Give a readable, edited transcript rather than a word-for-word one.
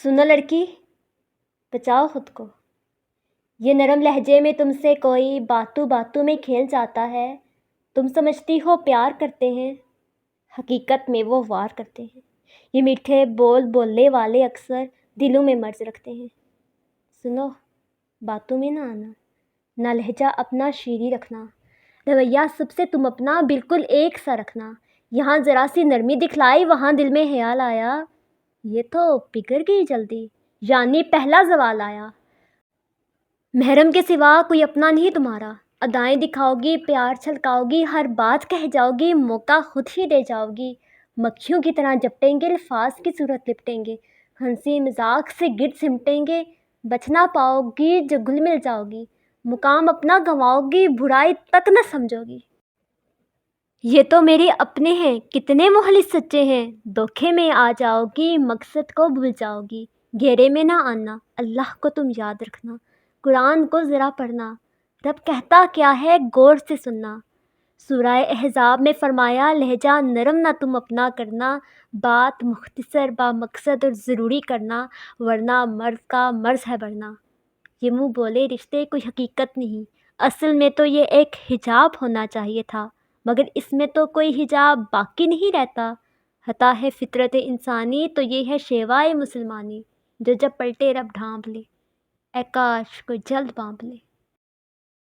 सुनो लड़की, बचाओ खुद को। ये नरम लहजे में तुमसे कोई बातों बातों में खेल जाता है। तुम समझती हो प्यार करते हैं, हकीकत में वो वार करते हैं। ये मीठे बोल बोलने वाले अक्सर दिलों में मर्ज रखते हैं। सुनो, बातों में ना आना, ना लहजा अपना शीरी रखना, रवैया सबसे तुम अपना बिल्कुल एक सा रखना। यहाँ ज़रा सी नरमी दिखलाई, वहाँ दिल में ख्याल आया, ये तो पिघल गई जल्दी, यानी पहला ज़वाल आया। महरम के सिवा कोई अपना नहीं तुम्हारा, अदाएं दिखाओगी, प्यार छलकाओगी, हर बात कह जाओगी, मौका खुद ही दे जाओगी। मक्खियों की तरह झपटेंगे, अल्फाज की सूरत लिपटेंगे, हंसी मजाक से गिर सिमटेंगे। बच ना पाओगी जो घुल मिल जाओगी, मुकाम अपना गंवाओगी, बुराई तक न समझोगी। ये तो मेरे अपने हैं, कितने मोहलिस सच्चे हैं, धोखे में आ जाओगी, मकसद को भूल जाओगी। घेरे में ना आना, अल्लाह को तुम याद रखना, कुरान को ज़रा पढ़ना, रब कहता क्या है गौर से सुनना। सूरह अहज़ाब में फरमाया, लहजा नरम ना तुम अपना करना, बात मुख्तसर बा मकसद और ज़रूरी करना, वरना मर्द का मर्ज़ है बढ़ना। ये मुँह बोले रिश्ते कोई हकीकत नहीं, असल में तो ये एक हिजाब होना चाहिए था, मगर इसमें तो कोई हिजाब बाकी नहीं रहता। हता है फितरत इंसानी, तो ये है शेवाए मुसलमानी, जो जब पलटे रब ढांप ले, ऐ काश कोई जल्द बांप ले।